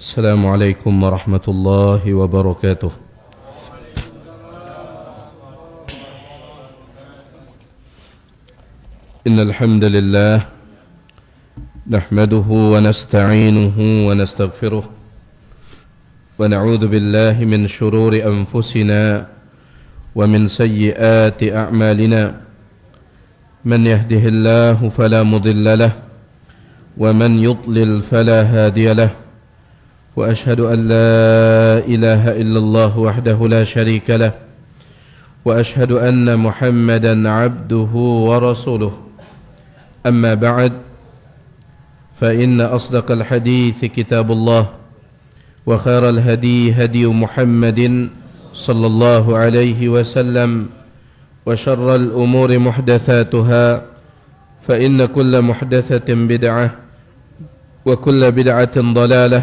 السلام عليكم ورحمة الله وبركاته. إن الحمد لله نحمده ونستعينه ونستغفره ونعوذ بالله من شرور أنفسنا ومن سيئات أعمالنا. من يهده الله فلا مضل له ومن يضلل فلا هادي له. وأشهد أن لا إله إلا الله وحده لا شريك له وأشهد أن محمدا عبده ورسوله. أما بعد فإن أصدق الحديث كتاب الله وخير الهدي هدي محمد صلى الله عليه وسلم وشر الأمور محدثاتها فإن كل محدثة بدعة وكل بدعة ضلالة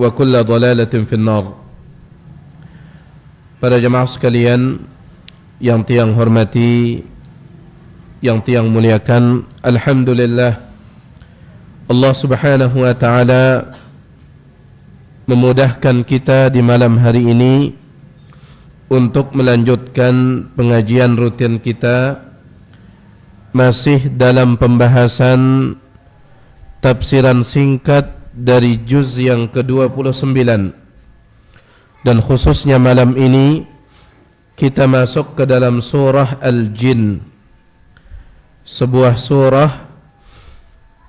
وكل ضلالة في النار. Para jemaah sekalian yang tiang hormati, yang tiang muliakan, alhamdulillah Allah Subhanahu wa taala memudahkan kita di malam hari ini untuk melanjutkan pengajian rutin kita masih dalam pembahasan tafsiran singkat dari juz yang ke-29, dan khususnya malam ini kita masuk ke dalam surah Al-Jin, sebuah surah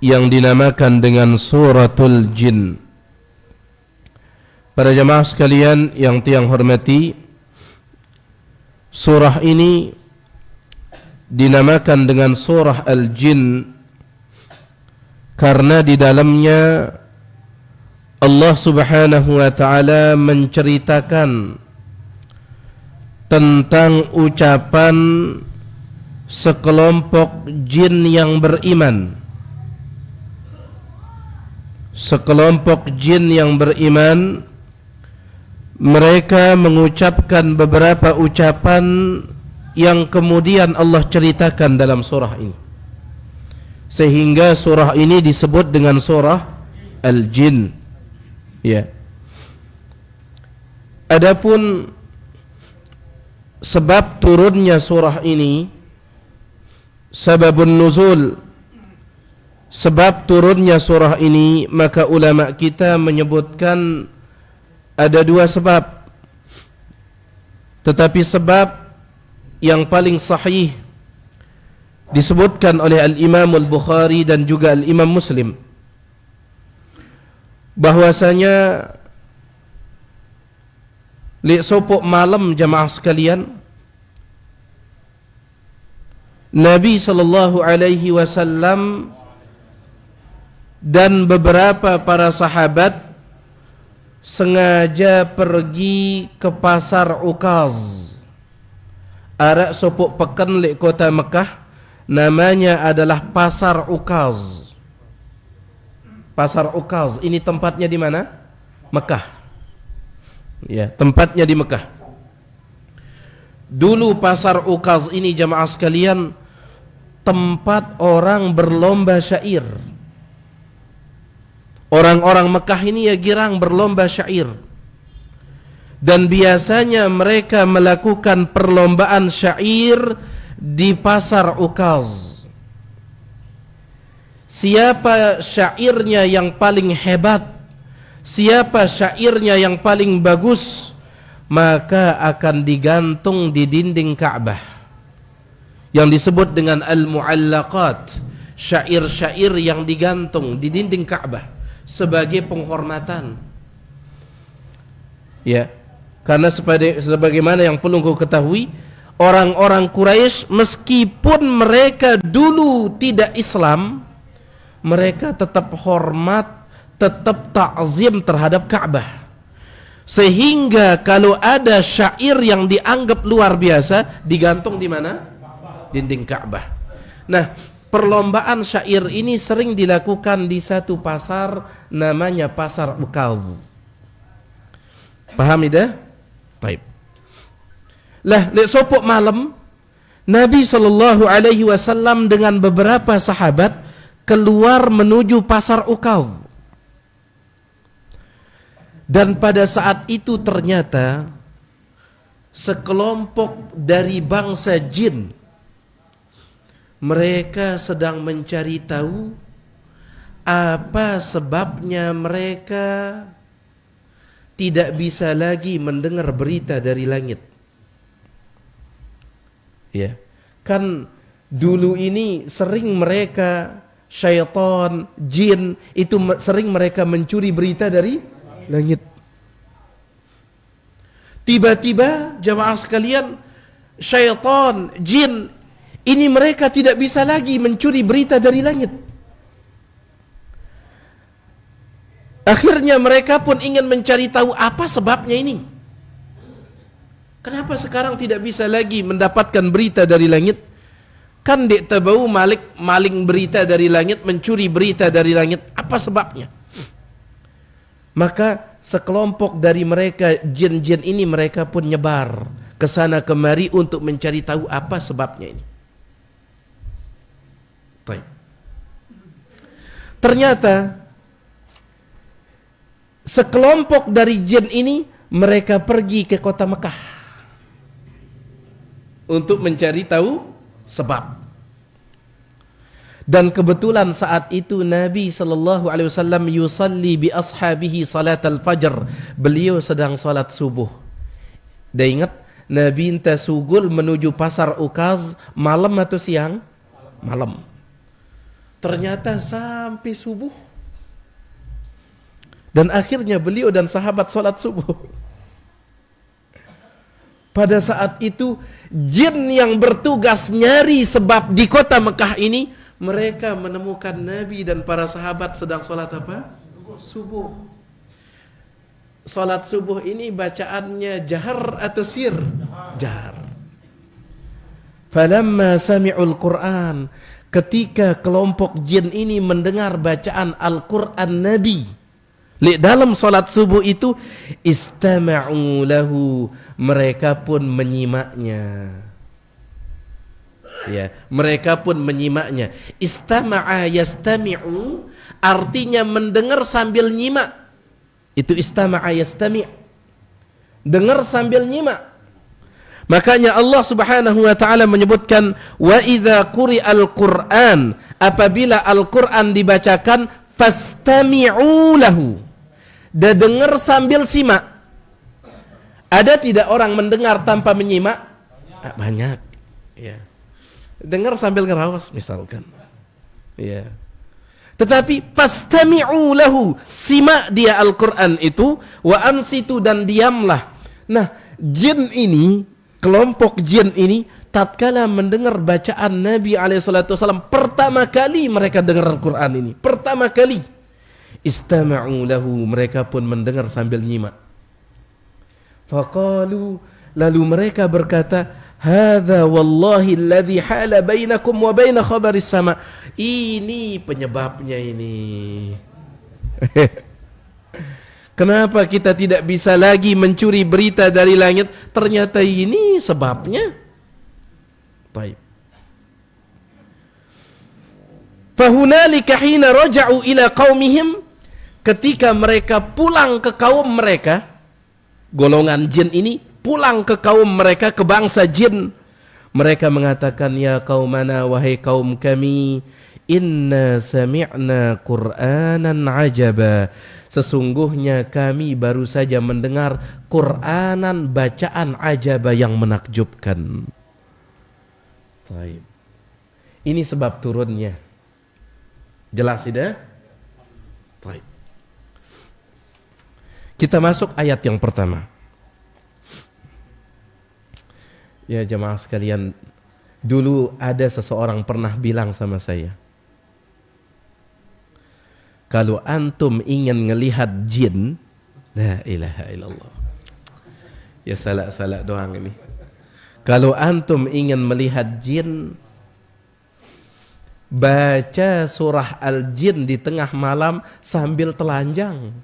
yang dinamakan dengan Suratul Jin. Para jemaah sekalian yang tiang hormati, surah ini dinamakan dengan surah Al-Jin karena di dalamnya Allah Subhanahu wa taala menceritakan tentang ucapan sekelompok jin yang beriman. Sekelompok jin yang beriman, mereka mengucapkan beberapa ucapan yang kemudian Allah ceritakan dalam surah ini, sehingga surah ini disebut dengan surah Al-Jin. Ya. Adapun sebab turunnya surah ini, sababun nuzul, sebab turunnya surah ini, maka ulama kita menyebutkan ada dua sebab. Tetapi sebab yang paling sahih disebutkan oleh Al-Imam Al-Bukhari dan juga Al-Imam Muslim, bahwasanya li sopok malam jamaah sekalian, Nabi sallallahu alaihi wasallam dan beberapa para sahabat sengaja pergi ke pasar Ukaz, arak sopok pekan li kota Mekah, namanya adalah pasar Ukaz. Pasar Ukaz ini tempatnya di mana? Mekah. Ya, tempatnya di Mekah. Dulu pasar Ukaz ini jamaah sekalian tempat orang berlomba syair. Orang-orang Mekah ini ya girang berlomba syair. Dan biasanya mereka melakukan perlombaan syair di pasar Ukaz. Siapa syairnya yang paling hebat, siapa syairnya yang paling bagus, maka akan digantung di dinding Ka'bah, yang disebut dengan al-mu'allaqat, syair-syair yang digantung di dinding Ka'bah sebagai penghormatan. Ya, karena sebagaimana yang perlu kau ketahui, orang-orang Quraisy meskipun mereka dulu tidak Islam, mereka tetap hormat, tetap ta'zim terhadap Ka'bah. Sehingga kalau ada syair yang dianggap luar biasa, digantung di mana? Dinding Ka'bah. Nah, perlombaan syair ini sering dilakukan di satu pasar namanya Pasar Ukaz. Paham tidak? Baik. Lah, lek sopok malam Nabi SAW dengan beberapa sahabat keluar menuju pasar Ukaz. Dan pada saat itu ternyata sekelompok dari bangsa jin, mereka sedang mencari tahu apa sebabnya mereka tidak bisa lagi mendengar berita dari langit. Ya, kan dulu ini sering mereka, syaitan, jin itu sering mereka mencuri berita dari langit. Tiba-tiba jamaah sekalian, syaitan, jin ini mereka tidak bisa lagi mencuri berita dari langit. Akhirnya mereka pun ingin mencari tahu apa sebabnya ini. Kenapa sekarang tidak bisa lagi mendapatkan berita dari langit? Kan dek tabau maling berita dari langit, mencuri berita dari langit. Apa sebabnya? Maka sekelompok dari mereka jin-jin ini mereka pun nyebar ke sana kemari untuk mencari tahu apa sebabnya ini. Baik. Ternyata sekelompok dari jin ini mereka pergi ke kota Mekah untuk mencari tahu sebab. Dan kebetulan saat itu Nabi SAW yusalli bi ashabihi salat al-fajr. Beliau sedang salat subuh. Dan ingat, Nabi entah sugul menuju pasar Ukaz malam atau siang? Malam. Ternyata sampai subuh. Dan akhirnya beliau dan sahabat salat subuh. Pada saat itu jin yang bertugas nyari sebab di kota Mekah ini, mereka menemukan Nabi dan para sahabat sedang salat apa? Subuh. Salat subuh ini bacaannya jahar atau sir? Jahar. Falamma sami'ul Qur'an, ketika kelompok jin ini mendengar bacaan Al-Qur'an Nabi dalam salat subuh itu, istama'u lahu, mereka pun menyimaknya. Ya, mereka pun menyimaknya. Istama'a yastami'u artinya mendengar sambil nyimak. Itu istama'a yastami'. Dengar sambil nyimak. Makanya Allah Subhanahu wa taala menyebutkan wa idza quri'al Qur'an, apabila Al-Qur'an dibacakan fastami'u lahu. Dan dengar sambil simak. Ada tidak orang mendengar tanpa menyimak? Banyak. Ya. Dengar sambil ngerawas misalkan. Ya. Tetapi fastami'u lahu, simak dia Al-Qur'an itu, wa ansitu, dan diamlah. Nah, jin ini, kelompok jin ini tatkala mendengar bacaan Nabi SAW pertama kali mereka dengar Al-Qur'an ini, pertama kali, istama'u lahu, mereka pun mendengar sambil nyimak. Faqalu, lalu mereka berkata, hadza wallahi alladhi hala bainakum wa baina khabaris sama. Ini penyebabnya ini. Kenapa kita tidak bisa lagi mencuri berita dari langit? Ternyata ini sebabnya. Baik. Fahunalika hina raja'u ila qaumihim, ketika mereka pulang ke kaum mereka, golongan jin ini pulang ke kaum mereka, ke bangsa jin, mereka mengatakan, ya qaumana, wahai kaum kami, inna sami'na Qur'anan ajaba, sesungguhnya kami baru saja mendengar Qur'anan, bacaan ajaba yang menakjubkan. Baik. Ini sebab turunnya. Jelas tidak? Baik. Kita masuk ayat yang pertama. Ya jemaah sekalian, dulu ada seseorang pernah bilang sama saya, kalau antum ingin ngelihat jin, la ilaha illallah. Ya salah doang ini. Kalau antum ingin melihat jin, baca surah Al-Jin di tengah malam sambil telanjang.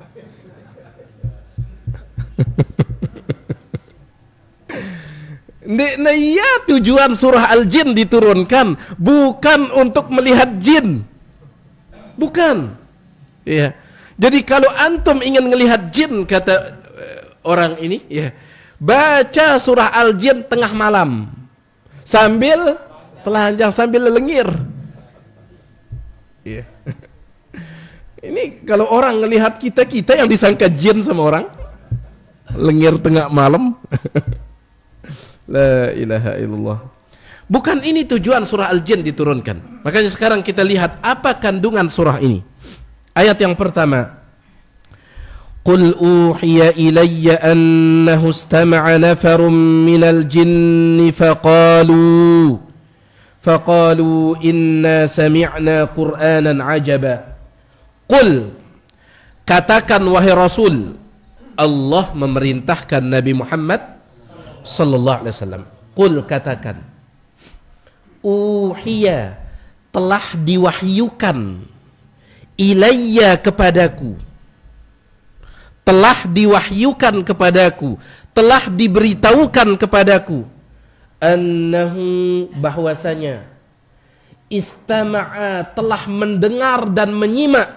Nah iya, tujuan surah Al-Jin diturunkan bukan untuk melihat jin. Bukan. Ya. Jadi kalau antum ingin melihat jin, kata orang ini, ya, baca surah Al-Jin tengah malam sambil telanjang, sambil lengir. Ya. Ini kalau orang ngelihat kita yang disangka jin sama orang, lengir tengah malam. La ilaha illallah. Bukan ini tujuan surah Al-Jin diturunkan. Makanya sekarang kita lihat apa kandungan surah ini. Ayat yang pertama, Qul uhiya ilayya annahu istama'a nafarun minal jinni faqalu inna sami'na qur'anan ajaba. Qul, katakan wahai Rasul, Allah memerintahkan Nabi Muhammad sallallahu alaihi wasallam. Qul, katakan, uhiya, telah diwahyukan, ilayya, kepadaku, telah diwahyukan kepadaku, telah diberitahukan kepadaku, annahu, bahwasanya, istama'a, telah mendengar dan menyimak,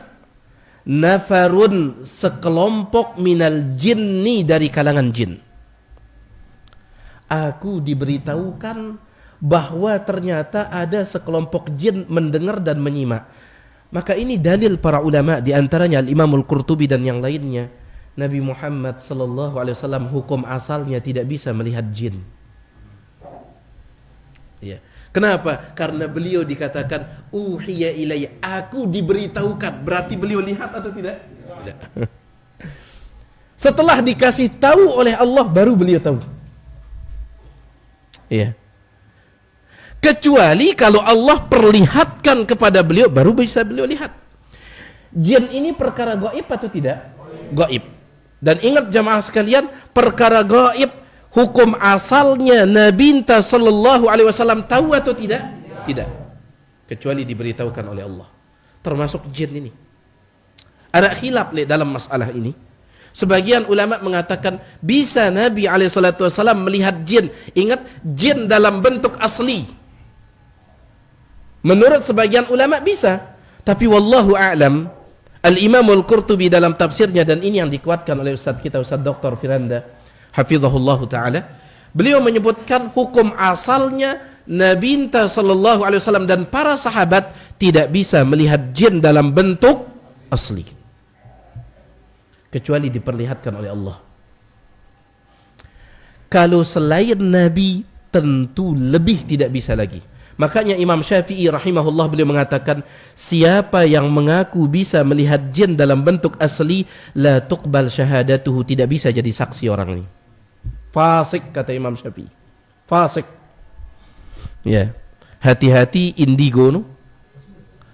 nafarun, sekelompok, minal jinni, dari kalangan jin. Aku diberitahukan bahwa ternyata ada sekelompok jin mendengar dan menyimak. Maka ini dalil para ulama, di antaranya Al-Imam Al-Qurtubi dan yang lainnya, Nabi Muhammad sallallahu alaihi wasallam hukum asalnya tidak bisa melihat jin. Ya. Kenapa? Karena beliau dikatakan uhiya ilayya, aku diberitahukan. Berarti beliau lihat atau tidak? Tidak. Setelah dikasih tahu oleh Allah baru beliau tahu. Iya. Kecuali kalau Allah perlihatkan kepada beliau, baru bisa beliau lihat. Jin ini perkara gaib atau tidak? Gaib. Dan ingat jamaah sekalian, perkara gaib hukum asalnya Nabi sallallahu alaihi wasallam tahu atau tidak? Tidak. Kecuali diberitahukan oleh Allah. Termasuk jin ini. Ada khilaf dalam masalah ini. Sebagian ulama mengatakan bisa Nabi alaihi salatu wasallam melihat jin. Ingat, jin dalam bentuk asli. Menurut sebagian ulama bisa. Tapi wallahu a'lam, Al-Imam Al-Qurtubi dalam tafsirnya, dan ini yang dikuatkan oleh Ustaz kita, Ustaz Dr. Firanda hafizahullahu ta'ala, beliau menyebutkan hukum asalnya Nabi sallallahu alaihi wasallam dan para sahabat tidak bisa melihat jin dalam bentuk asli kecuali diperlihatkan oleh Allah. Kalau selain Nabi tentu lebih tidak bisa lagi. Makanya Imam Syafi'i rahimahullah beliau mengatakan, siapa yang mengaku bisa melihat jin dalam bentuk asli, la tuqbal syahadatuhu, tidak bisa jadi saksi orang ini. Fasik, kata Imam Syafi'i. Fasik. Ya. Hati-hati indigo, no?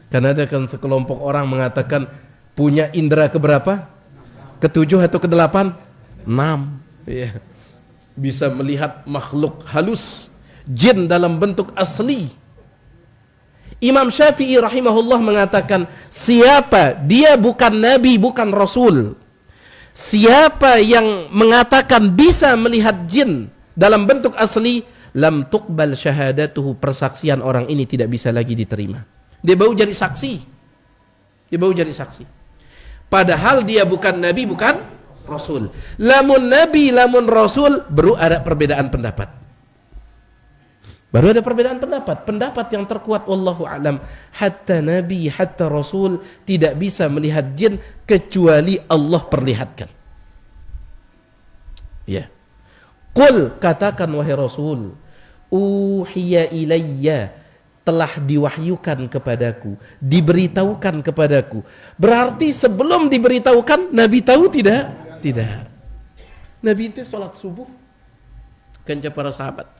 Karena ada kan sekelompok orang mengatakan punya indera keberapa? Ketujuh atau kedelapan? 6. Ya. Bisa melihat makhluk halus, jin dalam bentuk asli. Imam Syafi'i rahimahullah mengatakan, siapa, dia bukan nabi, bukan rasul, siapa yang mengatakan bisa melihat jin dalam bentuk asli, lam tuqbal syahadatuhu, persaksian orang ini tidak bisa lagi diterima. Dia baru jadi saksi. Dia baru jadi saksi. Padahal dia bukan nabi, bukan rasul. Lamun nabi, lamun rasul, baru ada perbedaan pendapat. Baru ada perbedaan pendapat. Pendapat yang terkuat, wallahu a'lam, hatta nabi, hatta rasul tidak bisa melihat jin kecuali Allah perlihatkan. Ya. Qul, katakan wahai Rasul, uhiya ilayya, telah diwahyukan kepadaku, diberitahukan kepadaku. Berarti sebelum diberitahukan Nabi tahu tidak? Tidak. Nabi itu sholat subuh kan para sahabat.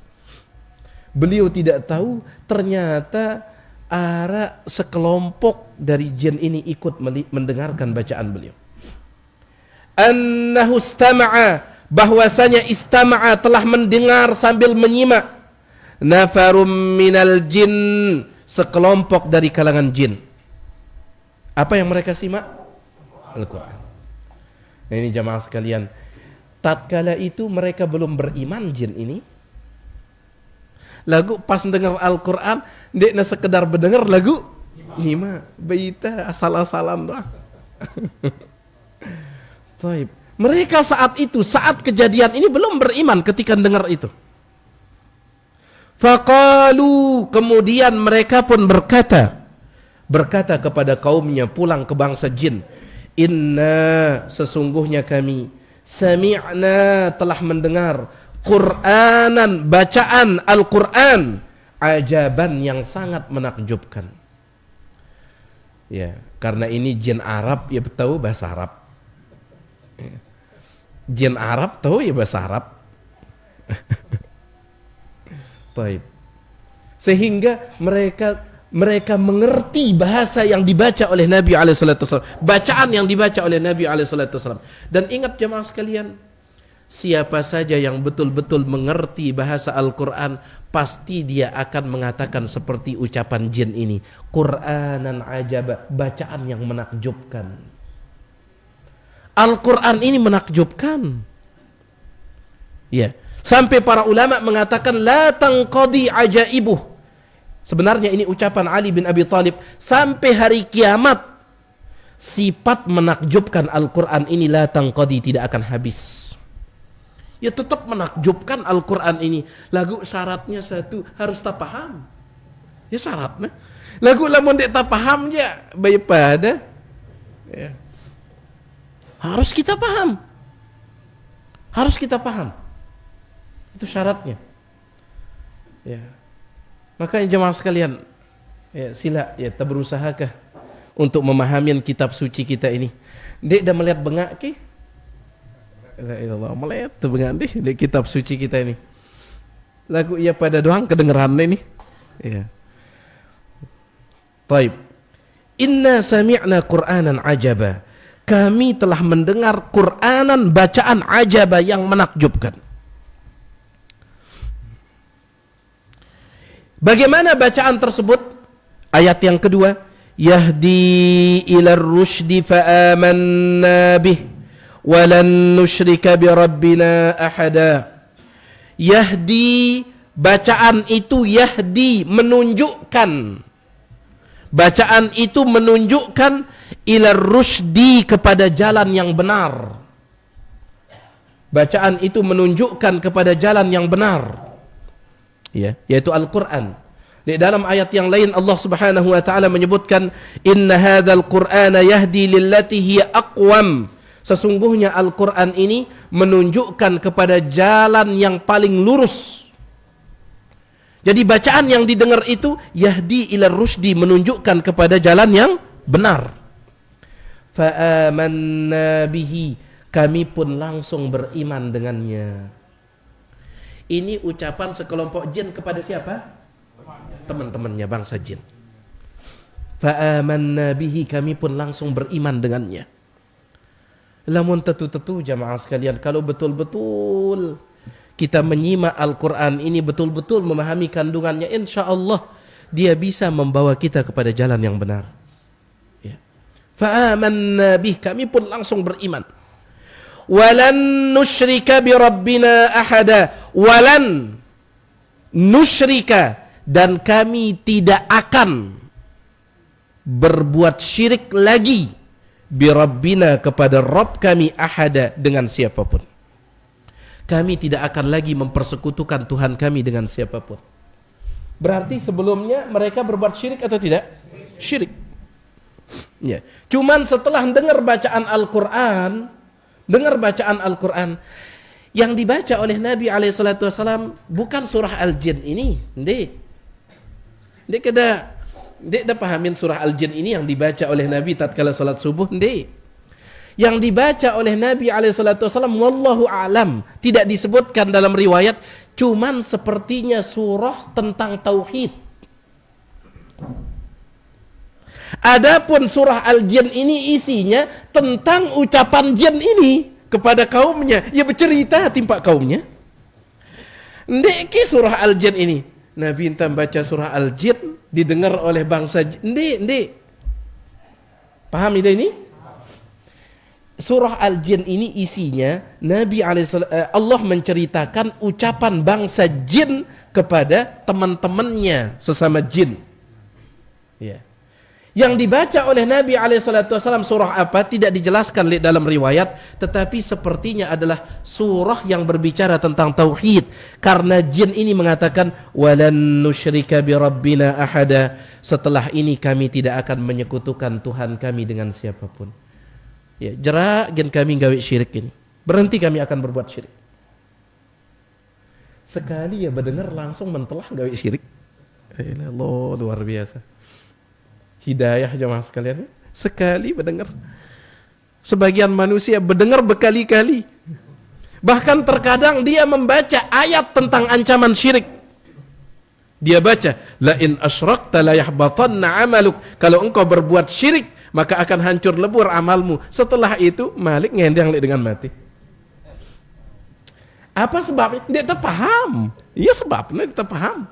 Beliau tidak tahu ternyata ada sekelompok dari jin ini ikut mendengarkan bacaan beliau. Annahu istama'a, bahwasanya istama'a telah mendengar sambil menyimak, nafarum minal jin, sekelompok dari kalangan jin. Apa yang mereka simak? Al-Quran. Nah, ini jamaah sekalian, tatkala itu mereka belum beriman jin ini. Lagu pas dengar Al-Quran, dia sekedar mendengar lagu hima, baita, asal-asalan doang. Taib. Mereka saat itu, saat kejadian ini belum beriman ketika dengar itu. Faqalu, kemudian mereka pun berkata kepada kaumnya, pulang ke bangsa jin, inna, sesungguhnya kami, sami'na, telah mendengar, Qur'anan, bacaan Al-Quran, ajaban, yang sangat menakjubkan. Ya, karena ini jin Arab, ya tahu bahasa Arab. Jin Arab tahu ya bahasa Arab. Taib. Sehingga mereka mengerti bahasa yang dibaca oleh Nabi SAW, bacaan yang dibaca oleh Nabi SAW. Dan ingat jemaah sekalian, siapa saja yang betul-betul mengerti bahasa Al-Quran, pasti dia akan mengatakan seperti ucapan jin ini, Qur'anan ajaba, bacaan yang menakjubkan. Al-Quran ini menakjubkan. Ya, sampai para ulama mengatakan la tanqadi ajaibuh. Sebenarnya ini ucapan Ali bin Abi Thalib, sampai hari kiamat sifat menakjubkan Al-Quran ini la tanqadi, tidak akan habis. Ya tetap menakjubkan Al-Quran ini. Lagu syaratnya satu, harus tak paham. Ya syaratnya. Lagu lamun dek tak paham ya, baik pada. Ya. Harus kita paham. Harus kita paham. Itu syaratnya. Ya. Makanya jemaah sekalian, ya sila ya kita berusahakah untuk memahami kitab suci kita ini. Dek dah melihat bengak ke? La ilallah, melihat bengak di kitab suci kita ini. Lagu ia pada doang kedengeran ini. Ya. Baik. Inna sami'na Qur'anan ajaba. Kami telah mendengar Qur'anan, bacaan ajaba, yang menakjubkan. Bagaimana bacaan tersebut? Ayat yang kedua, yahdi ilar rusydi fa'amanna bih walan nusyrika bi rabbina ahada. Yahdi, bacaan itu yahdi, menunjukkan. Bacaan itu menunjukkan ilar rusydi, kepada jalan yang benar. Bacaan itu menunjukkan kepada jalan yang benar, ya, yaitu Al-Quran. Di dalam ayat yang lain Allah Subhanahu wa taala menyebutkan inna hadzal qur'ana yahdi lillati hiya aqwam. Sesungguhnya Al-Quran ini menunjukkan kepada jalan yang paling lurus. Jadi bacaan yang didengar itu yahdi ilar rusydi, menunjukkan kepada jalan yang benar. Fa'amanna bihi, kami pun langsung beriman dengannya. Ini ucapan sekelompok jin kepada siapa? Teman-temannya bangsa jin. Fa'amanna bihi, kami pun langsung beriman dengannya. Lamun tentu-tentu jamaah sekalian, kalau betul-betul kita menyimak Al-Quran ini, betul-betul memahami kandungannya, insya Allah dia bisa membawa kita kepada jalan yang benar. Ya. Fa'amanna bih, kami pun langsung beriman. Walan nusyrika bi rabbina ahada. Walan nusyrika, dan kami tidak akan berbuat syirik lagi bi rabbina, kepada Rabb kami, ahada, dengan siapapun. Kami tidak akan lagi mempersekutukan Tuhan kami dengan siapapun. Berarti sebelumnya mereka berbuat syirik atau tidak? Syirik. Ya. Cuman setelah dengar bacaan Al-Quran, yang dibaca oleh Nabi SAW bukan surah Al-Jin ini. Ndek dah pahamin surah Al-Jin ini yang dibaca oleh Nabi tatkala salat subuh. Yang dibaca oleh Nabi SAW, wallahu a'lam, tidak disebutkan dalam riwayat, cuman sepertinya surah tentang tauhid. Adapun surah Al-Jin ini isinya tentang ucapan jin ini kepada kaumnya, ya bercerita timpa kaumnya. Ndek surah Al-Jin ini, Nabi entah baca surah Al-Jin didengar oleh bangsa jin. Ndek. Paham ini? Surah Al-Jin ini isinya Nabi Allah menceritakan ucapan bangsa jin kepada teman-temannya sesama jin. Ya. Yang dibaca oleh Nabi SAW surah apa tidak dijelaskan dalam riwayat, tetapi sepertinya adalah surah yang berbicara tentang tauhid, karena jin ini mengatakan walan nusyrika bi rabbina ahada, setelah ini kami tidak akan menyekutukan Tuhan kami dengan siapapun. Ya, jerak gen kami gawe syirik ini, berhenti kami akan berbuat syirik. Sekali ya mendengar langsung mentelah gawe syirik. Allah, luar biasa. Hidayah jemaah sekalian, sekali mendengar. Sebagian manusia mendengar berkali-kali, bahkan terkadang dia membaca ayat tentang ancaman syirik. Dia baca la in asyrakta la yahbatanna amaluk, kalau engkau berbuat syirik maka akan hancur lebur amalmu. Setelah itu Malik ngendang dengan mati. Apa sebabnya? Dia tak paham. Iya sebabnya dia tak paham.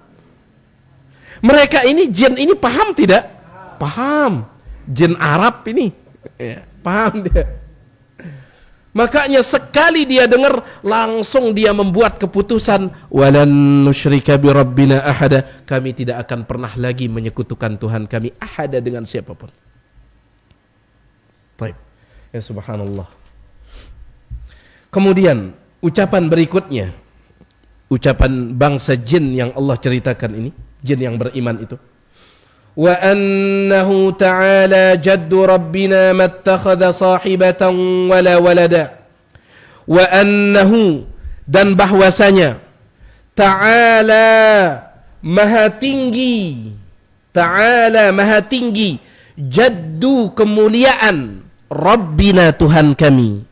Mereka ini jin ini paham tidak? Paham. Jin Arab ini ya, paham dia. Makanya sekali dia dengar langsung dia membuat keputusan walan nusyrika bi rabbina ahada, kami tidak akan pernah lagi menyekutukan Tuhan kami ahada dengan siapapun. Baik. Ya subhanallah. Kemudian ucapan berikutnya, ucapan bangsa jin yang Allah ceritakan ini, jin yang beriman itu. Wa annahu ta'ala jaddu rabbina mattakhadha sahibatan wala walada. Wa annahu, dan bahwasanya ta'ala maha tinggi, ta'ala maha tinggi, jaddu kemuliaan, rabbina Tuhan kami.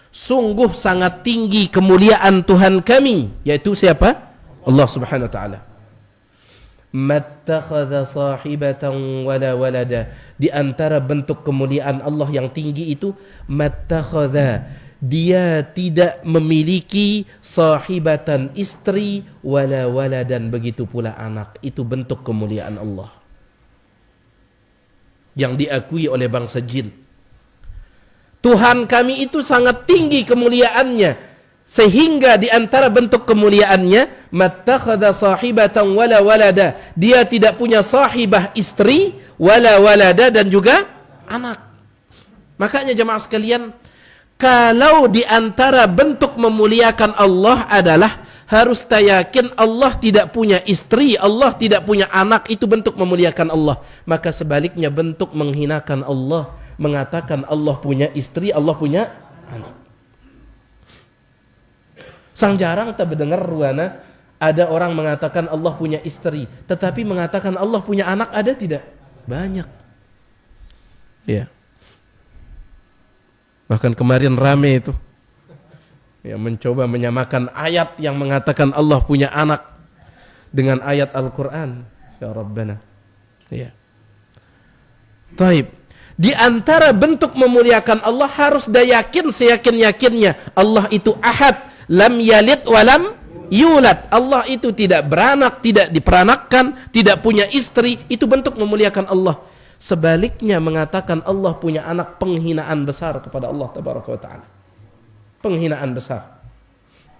Sungguh sangat tinggi kemuliaan Tuhan kami, yaitu siapa? Allah Subhanahu wa taala. Mattakhadha sahibatan wala walada, di antara bentuk kemuliaan Allah yang tinggi itu mattakhadha, dia tidak memiliki sahibatan istri wala waladan, begitu pula anak. Itu bentuk kemuliaan Allah yang diakui oleh bangsa jin. Tuhan kami itu sangat tinggi kemuliaannya, sehingga di antara bentuk kemuliaannya mattakhadha sahibatan wala walada, dia tidak punya sahibah istri, wala walada, dan juga anak. Makanya jemaah sekalian, kalau di antara bentuk memuliakan Allah adalah harus yakin Allah tidak punya istri, Allah tidak punya anak, itu bentuk memuliakan Allah. Maka sebaliknya bentuk menghinakan Allah, mengatakan Allah punya istri, Allah punya anak. Sang jarang tak mendengar ruana ada orang mengatakan Allah punya istri, tetapi mengatakan Allah punya anak ada tidak? Banyak. Ya. Bahkan kemarin rame itu, ya, mencoba menyamakan ayat yang mengatakan Allah punya anak dengan ayat Al-Quran. Ya Rabbana. Ya. Taib. Di antara bentuk memuliakan Allah harus yakin seyakin-yakinnya Allah itu ahad, lam yalid walam yulad. Allah itu tidak beranak, tidak diperanakkan, tidak punya istri. Itu bentuk memuliakan Allah. Sebaliknya mengatakan Allah punya anak, penghinaan besar kepada Allah tabaraka wa taala. Penghinaan besar.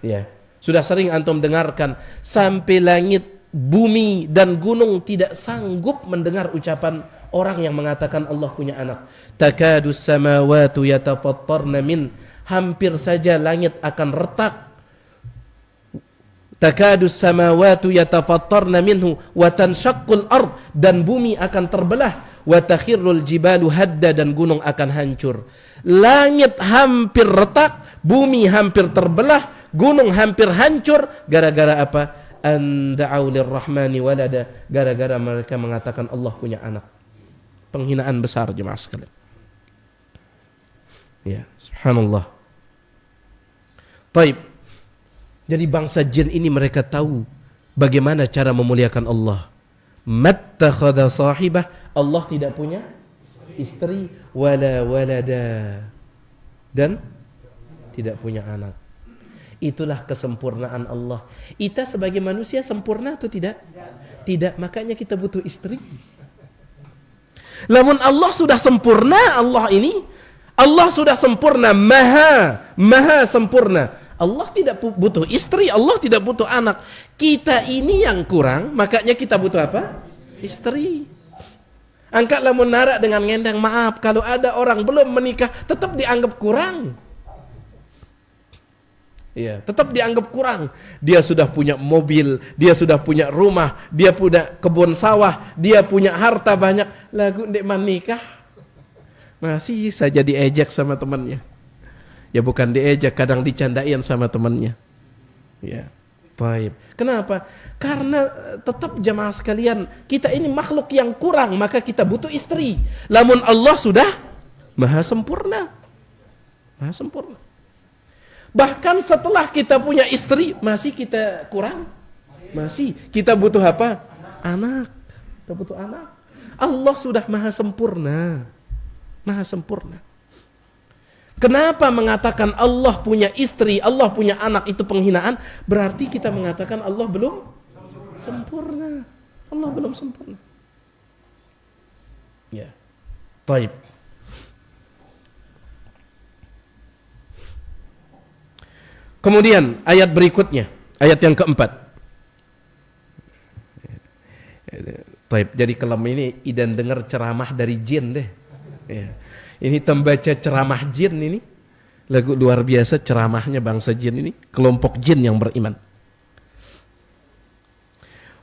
Ya, sudah sering antum dengarkan, sampai langit, bumi dan gunung tidak sanggup mendengar ucapan orang yang mengatakan Allah punya anak. Takadus samawatu yatafattarna min, hampir saja langit akan retak. Takadus samawatu yatafattarna minhu wa tanshaqqul ard, dan bumi akan terbelah. Wa takhirrul jibalu hadda, dan gunung akan hancur. Langit hampir retak, bumi hampir terbelah, gunung hampir hancur, gara-gara apa? Anda'u lirrahmani walada, gara-gara mereka mengatakan Allah punya anak. Penghinaan besar jemaah sekalian. Ya, subhanallah. Taib. Jadi bangsa jin ini mereka tahu bagaimana cara memuliakan Allah. Mattakhadha sahibah, Allah tidak punya istri, wala walada, dan tidak punya anak. Itulah kesempurnaan Allah. Kita sebagai manusia sempurna atau tidak? Tidak, makanya kita butuh istri. Namun Allah sudah sempurna, Allah sudah sempurna, maha sempurna. Allah tidak butuh istri, Allah tidak butuh anak. Kita ini yang kurang, makanya kita butuh apa? Istri. Angkatlah menara dengan ngendang, maaf kalau ada orang belum menikah tetap dianggap kurang. Ya, tetap dianggap kurang. Dia sudah punya mobil, dia sudah punya rumah, dia punya kebun sawah, dia punya harta banyak. Lagu ndek menikah masih saja diejek sama temannya. Ya bukan diejek, kadang dicandain sama temannya. Ya, baik. Kenapa? Karena tetap jamaah sekalian, kita ini makhluk yang kurang, maka kita butuh istri. Lamun Allah sudah maha sempurna. Maha sempurna. Bahkan setelah kita punya istri, masih kita kurang. Masih. Kita butuh apa? Anak. Kita butuh anak. Allah sudah maha sempurna. Maha sempurna. Kenapa mengatakan Allah punya istri, Allah punya anak itu penghinaan? Berarti kita mengatakan Allah belum sempurna. Allah belum sempurna. Ya. Baik. Kemudian ayat berikutnya, ayat yang keempat. Baik, jadi kalau ini idan dengar ceramah dari jin deh. Ya. Ini tembaca ceramah jin ini. Lagu luar biasa ceramahnya bangsa jin ini, kelompok jin yang beriman.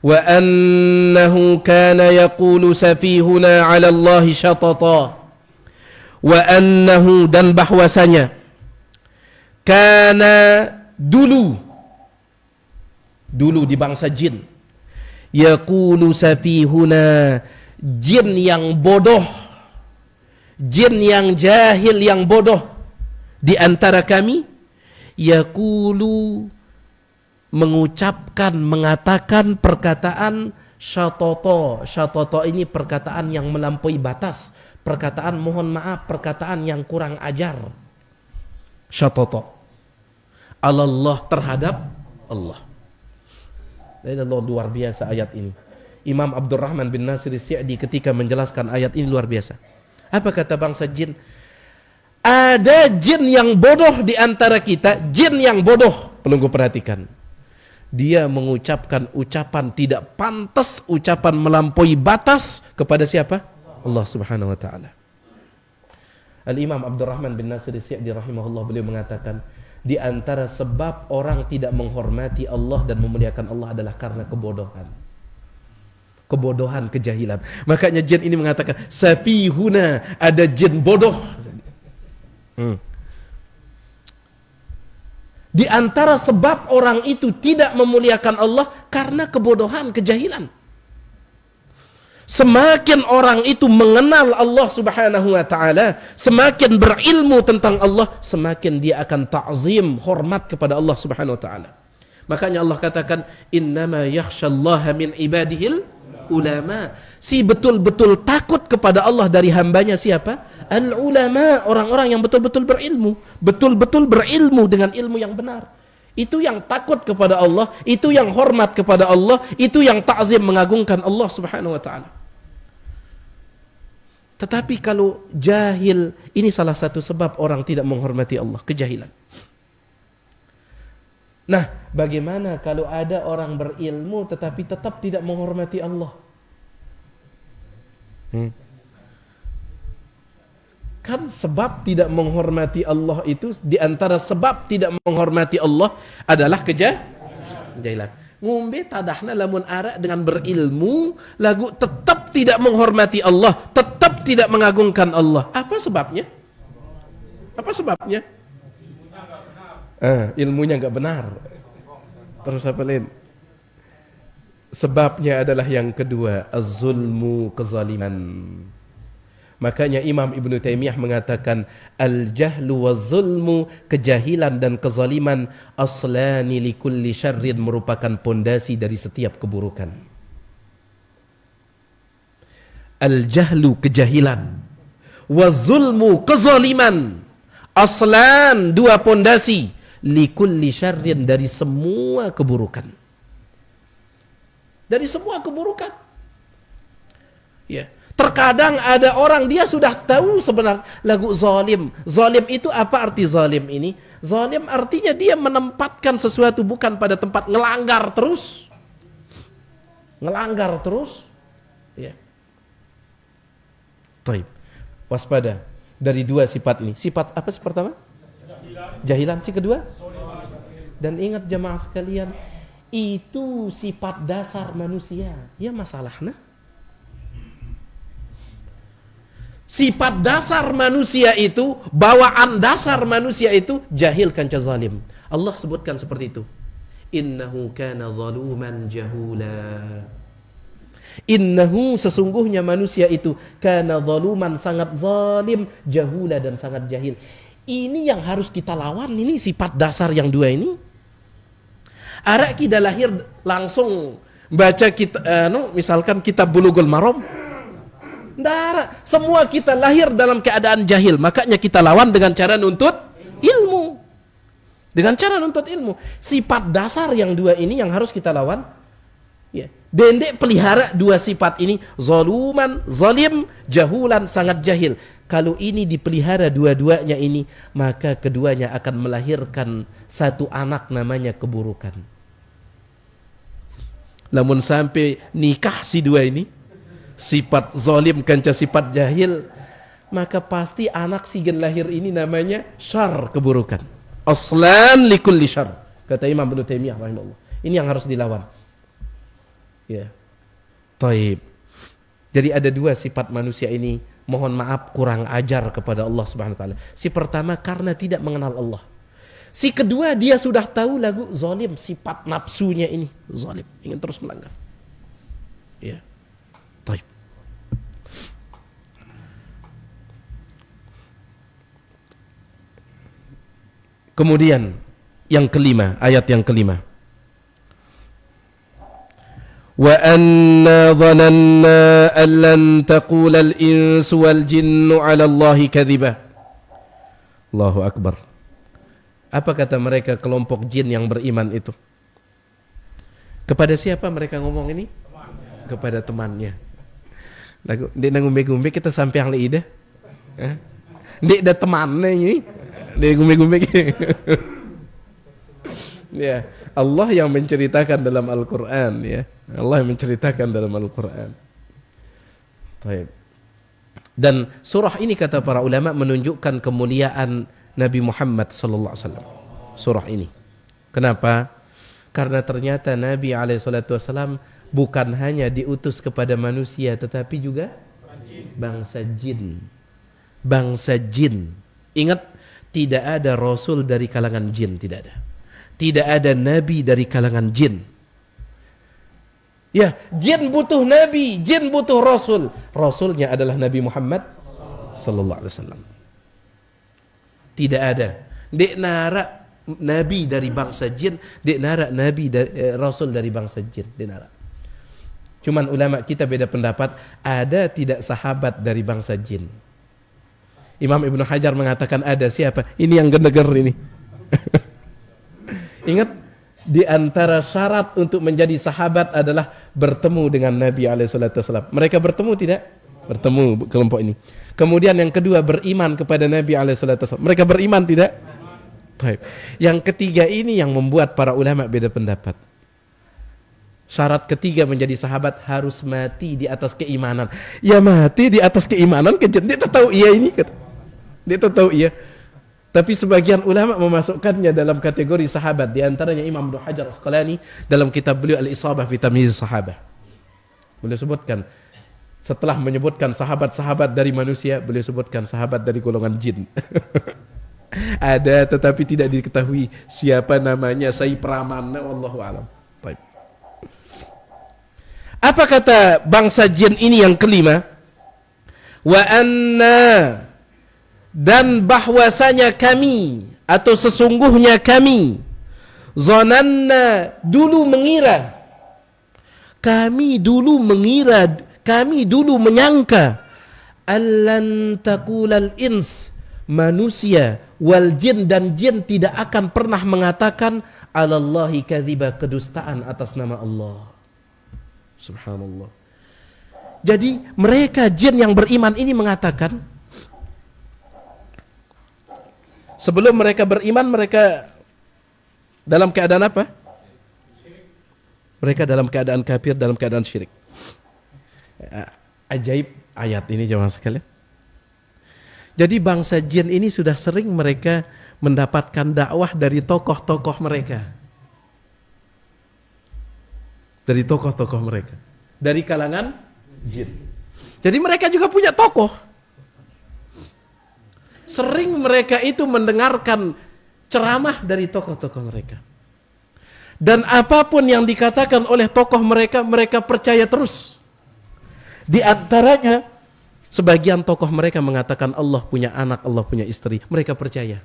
Wa annahu kana yaqulu safihuna 'ala Allah syatata. Wa annahu, dan bahwasanya karena dulu di bangsa jin, yaqulu safihuna, jin yang bodoh, jin yang jahil, yang bodoh di antara kami, yaqulu, mengucapkan, mengatakan perkataan syatoto. Syatoto ini perkataan yang melampaui batas, perkataan mohon maaf, perkataan yang kurang ajar. Syatoto Allah terhadap Allah. Dan Allah, luar biasa ayat ini. Imam Abdurrahman bin Nasir As-Sa'di ketika menjelaskan ayat ini luar biasa. Apa kata bangsa jin? Ada jin yang bodoh di antara kita, jin yang bodoh. Perlu perhatikan. Dia mengucapkan ucapan tidak pantas, ucapan melampaui batas kepada siapa? Allah Subhanahu wa taala. Al-Imam Abdurrahman bin Nasir As-Sa'di rahimahullah, beliau mengatakan, di antara sebab orang tidak menghormati Allah dan memuliakan Allah adalah karena kebodohan. Kebodohan, kejahilan. Makanya jin ini mengatakan, safihuna, ada jin bodoh. Di antara sebab orang itu tidak memuliakan Allah karena kebodohan, kejahilan. Semakin orang itu mengenal Allah Subhanahu wa taala, semakin berilmu tentang Allah, semakin dia akan ta'zim, hormat kepada Allah Subhanahu wa taala. Makanya Allah katakan, innama yakhsyallaha min ibadihil ulama. Si betul-betul takut kepada Allah dari hambanya siapa? Al-ulama, orang-orang yang betul-betul berilmu, betul-betul berilmu dengan ilmu yang benar. Itu yang takut kepada Allah, itu yang hormat kepada Allah, itu yang ta'zim, mengagungkan Allah Subhanahu wa taala. Tetapi kalau jahil, ini salah satu sebab orang tidak menghormati Allah, kejahilan. Nah, bagaimana kalau ada orang berilmu tetapi tetap tidak menghormati Allah? Kan sebab tidak menghormati Allah itu, di antara sebab tidak menghormati Allah adalah kejahilan. Ngombe tadahna lamun arak dengan berilmu, lagu tetap tidak menghormati Allah, tetap tidak mengagungkan Allah. Apa sebabnya? Apa sebabnya? Ilmunya nggak benar. Terus apa lain? Sebabnya adalah yang kedua, az-zulmu, kezaliman. Makanya Imam Ibn Taimiyah mengatakan, al-jahlu waz-zulmu, kejahilan dan kezaliman, aslani likulli syarrin, merupakan pondasi dari setiap keburukan. Al-jahlu, kejahilan, waz-zulmu, kezaliman, aslan, dua pondasi, likulli syarrin, dari semua keburukan. Dari semua keburukan. Ya. Terkadang ada orang dia sudah tahu sebenarnya lagu zalim. Zalim itu apa arti zalim ini? Zalim artinya dia menempatkan sesuatu bukan pada tempat, ngelanggar terus. Ngelanggar terus. Ya. Taib. Waspada dari dua sifat ini. Sifat apa sih pertama? Jahilan. Si kedua? Dan ingat jamaah sekalian, itu sifat dasar manusia. Ya masalahnya. Sifat dasar manusia itu, bawaan dasar manusia itu jahil kanca zalim. Allah sebutkan seperti itu. Innahu kana zaluman jahula. Innahu sesungguhnya manusia itu kana zaluman sangat zalim, jahula dan sangat jahil. Ini yang harus kita lawan, ini sifat dasar yang dua ini. Arak kita lahir langsung baca kita misalkan kitab Bulughul Maram. Nggak, semua kita lahir dalam keadaan jahil, makanya kita lawan dengan cara nuntut ilmu. Dengan cara nuntut ilmu. Sifat dasar yang dua ini yang harus kita lawan. Ya. Dendek pelihara dua sifat ini, zaluman, zalim, jahulan, sangat jahil. Kalau ini dipelihara dua-duanya ini, maka keduanya akan melahirkan satu anak namanya keburukan. Namun sampai nikah si dua ini, sifat zalim kanca sifat jahil, maka pasti anak si gen lahir ini namanya syar, keburukan. Aslan likulli syar, kata Imam Ibnu Taimiyah rahimahullah. Ini yang harus dilawan. Ya. Taib. Jadi ada dua sifat manusia ini, mohon maaf kurang ajar kepada Allah Subhanahu wa taala. Si pertama karena tidak mengenal Allah. Si kedua dia sudah tahu lagu zalim, sifat nafsunya ini zalim, ingin terus melanggar. Ya. Taib. Kemudian yang kelima, ayat yang kelima. Wa anna dhananna an lan taqula al-insu wal jinnu 'ala Allahi kadhiba. Allahu akbar. Apa kata mereka kelompok jin yang beriman itu? Kepada siapa mereka ngomong ini? Kepada temannya. Lagu dia ngumbe-ngumbe kita sampai yang liida. Dia ada temannya ini. Dia ngumbe-ngumbe. Ya, Allah yang menceritakan dalam Al-Qur'an ya. Allah yang menceritakan dalam Al-Qur'an. Baik. Dan surah ini kata para ulama menunjukkan kemuliaan Nabi Muhammad sallallahu alaihi wasallam. Surah ini. Kenapa? Karena ternyata Nabi alaihi salatu wasallam bukan hanya diutus kepada manusia tetapi juga bangsa jin. Bangsa jin. Ingat, tidak ada rasul dari kalangan jin, tidak ada. Tidak ada nabi dari kalangan jin. Ya, jin butuh nabi, jin butuh rasul. Rasulnya adalah Nabi Muhammad sallallahu alaihi wasallam. Tidak ada. Dek nara nabi dari bangsa jin, dek nara nabi dari, rasul dari bangsa jin, dek nara. Cuman ulama kita beda pendapat, ada tidak sahabat dari bangsa jin. Imam Ibnu Hajar mengatakan ada, siapa? Ini yang geneger ini. Ingat, di antara syarat untuk menjadi sahabat adalah bertemu dengan Nabi SAW. Mereka bertemu tidak? Bertemu kelompok ini. Kemudian yang kedua, beriman kepada Nabi SAW. Mereka beriman tidak? Baik. Yang ketiga ini yang membuat para ulama beda pendapat. Syarat ketiga menjadi sahabat harus mati di atas keimanan. Ya mati di atas keimanan, dia tahu iya ini. Dia tahu iya. Tapi sebagian ulama memasukkannya dalam kategori sahabat. Di antaranya Imam Ibnu Hajar Asqalani dalam kitab beliau Al-Isabah fi Tamyiz Sahabah. Beliau sebutkan, setelah menyebutkan sahabat-sahabat dari manusia, beliau sebutkan sahabat dari golongan jin. Ada tetapi tidak diketahui siapa namanya, sai praman, wallahu alam. Baik. Apa kata bangsa jin ini yang kelima? Wa anna, dan bahwasanya kami atau sesungguhnya kami, zananna, dulu mengira, kami dulu menyangka, allan taqulal ins, manusia, wal jin, dan jin tidak akan pernah mengatakan alallahi kadziba, kedustaan atas nama Allah. Subhanallah. Jadi mereka jin yang beriman ini mengatakan, sebelum mereka beriman, mereka dalam keadaan apa? Mereka dalam keadaan kafir, dalam keadaan syirik. Ajaib ayat ini jemaah sekalian. Jadi bangsa jin ini sudah sering mereka mendapatkan dakwah dari tokoh-tokoh mereka. Dari tokoh-tokoh mereka. Dari kalangan jin. Jadi mereka juga punya tokoh. Sering mereka itu mendengarkan ceramah dari tokoh-tokoh mereka. Dan apapun yang dikatakan oleh tokoh mereka, mereka percaya terus. Di antaranya, sebagian tokoh mereka mengatakan Allah punya anak, Allah punya istri. Mereka percaya.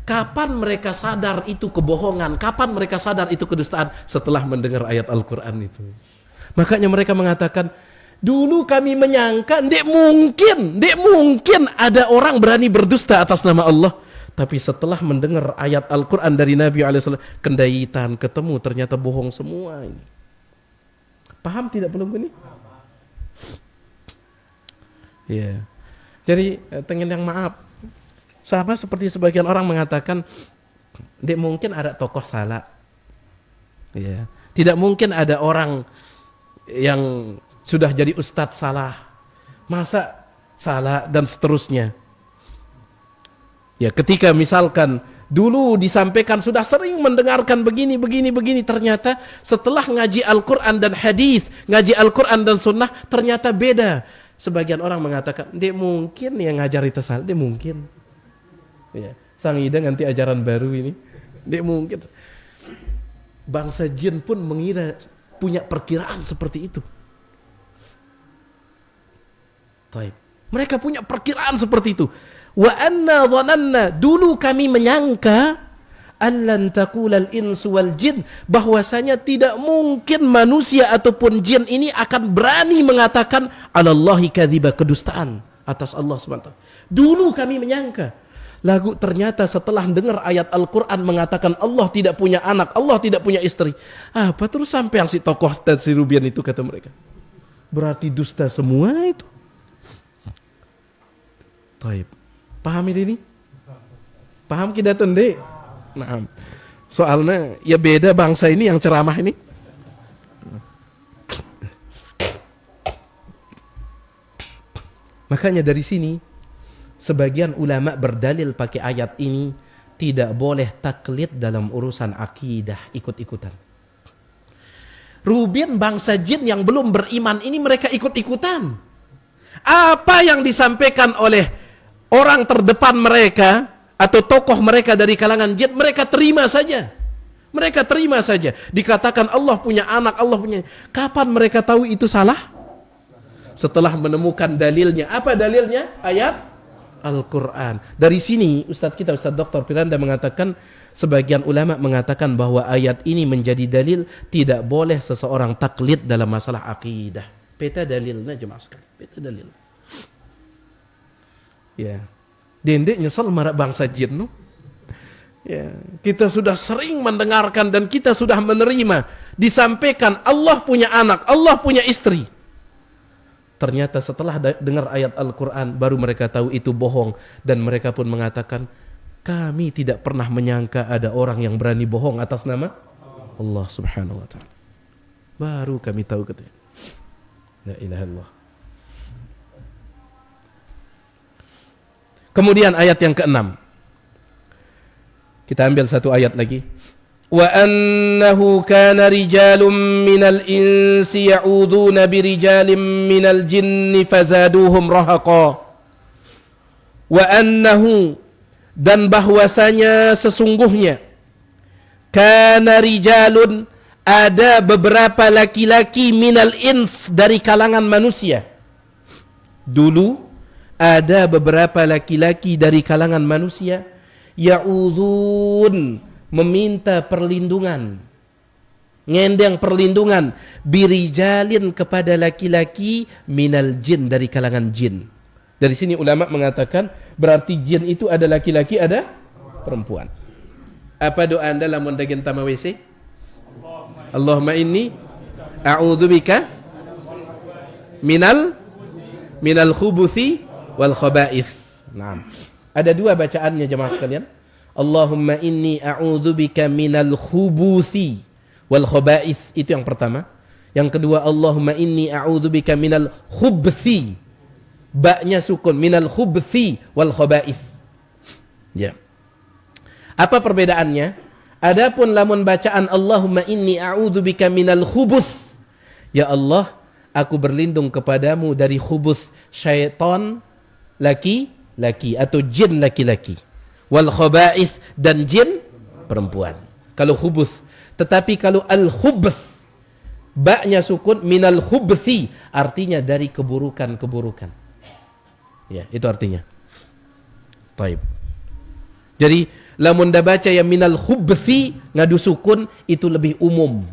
Kapan mereka sadar itu kebohongan? Kapan mereka sadar itu kedustaan? Setelah mendengar ayat Al-Quran itu. Makanya mereka mengatakan, dulu kami menyangka, ndek mungkin ada orang berani berdusta atas nama Allah. Tapi setelah mendengar ayat Al-Quran dari Nabi SAW, kendaitan, ketemu, ternyata bohong semua ini. Paham tidak pelunggu ini? Ya. Jadi, tengen yang maaf. Sama seperti sebagian orang mengatakan, tidak mungkin ada tokoh salah. Ya. Tidak mungkin ada orang yang sudah jadi ustadz salah. Masa salah dan seterusnya. Ya, ketika misalkan dulu disampaikan sudah sering mendengarkan begini, ternyata setelah ngaji Al-Quran dan hadis, ngaji Al-Quran dan sunnah, ternyata beda. Sebagian orang mengatakan, tidak mungkin yang ngajar itu salah, tidak mungkin. Ya, sang ida nanti ajaran baru ini, tidak mungkin. Bangsa jin pun mengira, punya perkiraan seperti itu. Taib. Mereka punya perkiraan seperti itu. Wa anna dhananna, dulu kami menyangka allan taqulal insu wal jin, bahwasanya tidak mungkin manusia ataupun jin ini akan berani mengatakan alallahi kadhiba, kedustaan atas Allah SWT. Dulu kami menyangka. Lagu ternyata setelah dengar ayat Al-Quran mengatakan Allah tidak punya anak, Allah tidak punya istri. Apa terus sampai yang si tokoh dan si Rubian itu, kata mereka. Berarti dusta semua itu. Taib. Paham ini? Paham kita tunde? Nah, soalnya ya beda bangsa ini yang ceramah ini. Makanya dari sini sebagian ulama berdalil pakai ayat ini tidak boleh taklid dalam urusan akidah, ikut-ikutan. Rubin bangsa jin yang belum beriman ini mereka ikut-ikutan. Apa yang disampaikan oleh orang terdepan mereka atau tokoh mereka dari kalangan jin, mereka terima saja. Mereka terima saja. Dikatakan Allah punya anak, Allah punya. Kapan mereka tahu itu salah? Setelah menemukan dalilnya. Apa dalilnya? Ayat Al-Quran. Dari sini Ustadz kita, Ustadz Dr. Firanda mengatakan, sebagian ulama mengatakan bahwa ayat ini menjadi dalil tidak boleh seseorang taklid dalam masalah akidah. Peta dalilnya jemaah sekalian. Peta dalil. Ya, dendek nyesel marah bangsa jin, no? Ya, kita sudah sering mendengarkan dan kita sudah menerima disampaikan Allah punya anak, Allah punya istri. Ternyata setelah dengar ayat Al-Quran baru mereka tahu itu bohong, dan mereka pun mengatakan kami tidak pernah menyangka ada orang yang berani bohong atas nama Allah Subhanahu Wa Taala. Baru kami tahu, katanya. La ilaha illallah. Kemudian ayat yang ke-6. Kita ambil satu ayat lagi. Wa annahu kana rijalun minal insi ya'uduna birijalin minal jinni fazaduhum rahaqa. Wa annahu, dan bahwasanya sesungguhnya, kana rijalun, ada beberapa laki-laki minal ins, dari kalangan manusia. Dulu ada beberapa laki-laki dari kalangan manusia ya'udhun, meminta perlindungan, ngendeng perlindungan, birijalin, kepada laki-laki, minal jin, dari kalangan jin. Dari sini ulama mengatakan berarti jin itu ada laki-laki, ada perempuan. Apa doa anda lamun dagen tama WC? Allahumma inni a'udzubika minal khubuthi wal khaba'ith. Nah, ada dua bacaannya jemaah sekalian. Allahumma inni a'udzubika minal khubuthi wal khaba'ith, itu yang pertama. Yang kedua, Allahumma inni a'udzubika minal khubthi Ba-nya sukun, minal khubthi wal khaba'ith. Ya. Apa perbedaannya? Adapun lamun bacaan Allahumma inni a'udzubika minal khubuth. Ya Allah, aku berlindung kepadamu dari khubuth syaitan laki-laki atau jin laki-laki. Wal khaba'ith dan jin perempuan. Kalau khubuth. Tetapi kalau al-khubth, ba-nya sukun, minal khubthi, artinya dari keburukan-keburukan. Ya, itu artinya. Baik. Jadi lamun da baca yang minal khubthi ngadu sukun itu lebih umum.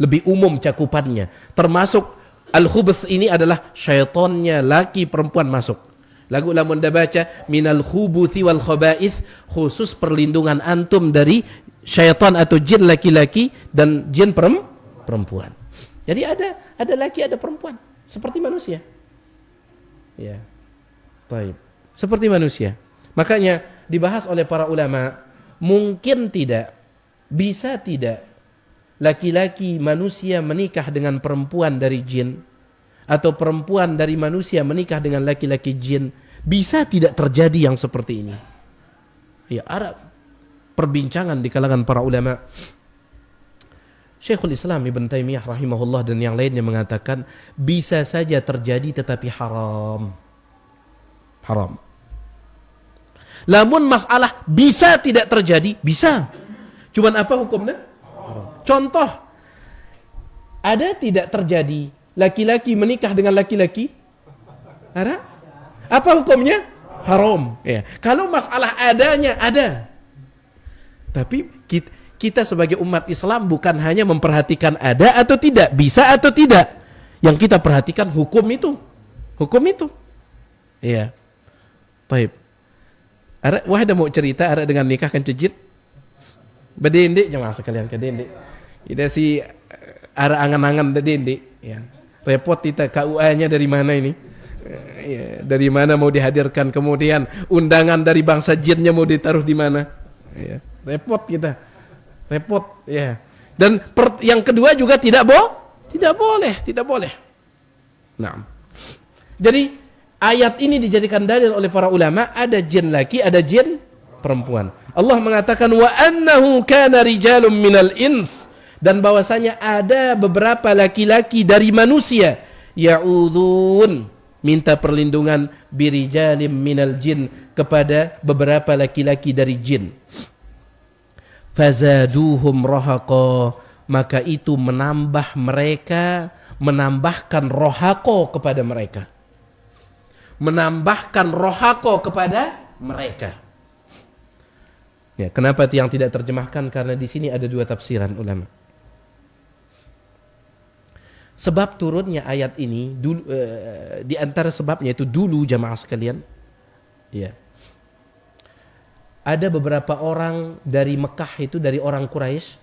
Lebih umum cakupannya. Termasuk al-khubth ini adalah syaitannya laki perempuan masuk. Lagu lamun da baca minal khubuthi wal khaba'ith, khusus perlindungan antum dari syaitan atau jin laki-laki dan jin perempuan. Jadi ada laki ada perempuan seperti manusia. Ya. Baik. Seperti manusia. Makanya dibahas oleh para ulama, mungkin tidak, bisa tidak laki-laki manusia menikah dengan perempuan dari jin, atau perempuan dari manusia menikah dengan laki-laki jin. Bisa tidak terjadi yang seperti ini? Ya, ada perbincangan di kalangan para ulama. Syekhul Islam Ibn Taimiyah rahimahullah dan yang lainnya mengatakan bisa saja terjadi tetapi haram. Haram. Lamun masalah bisa tidak terjadi, bisa. Cuman apa hukumnya? Haram. Contoh, ada tidak terjadi laki-laki menikah dengan laki-laki? Ada? Apa hukumnya? Haram. Ya. Kalau masalah adanya, ada. Tapi kita sebagai umat Islam bukan hanya memperhatikan ada atau tidak, bisa atau tidak. Yang kita perhatikan hukum itu. Hukum itu. Iya. Baik. Wah ada mau cerita ada dengan nikah kan cejit. Bedende jemaah sekalian ke dende. Ida si ada angan-angan dende ya. Repot kita KUA-nya dari mana ini? Ya, dari mana mau dihadirkan, kemudian undangan dari bangsa jinnya mau ditaruh di mana? Ya, repot kita. Repot ya. Dan yang kedua juga tidak boleh. Nah. Jadi ayat ini dijadikan dalil oleh para ulama, ada jin laki, ada jin perempuan. Allah mengatakan wa annahu kana rijalun minal ins, dan bahwasanya ada beberapa laki-laki dari manusia ya'udzun, minta perlindungan birijalim minal jin, kepada beberapa laki-laki dari jin. Fazaduhum rahaqa, maka itu menambahkan rohako kepada mereka. Menambahkan rohako kepada mereka. Ya, kenapa yang tidak terjemahkan? Karena di sini ada dua tafsiran ulama. Sebab turunnya ayat ini di antara sebabnya itu dulu jamaah sekalian. Ya. Ada beberapa orang dari Mekah itu, dari orang Quraisy,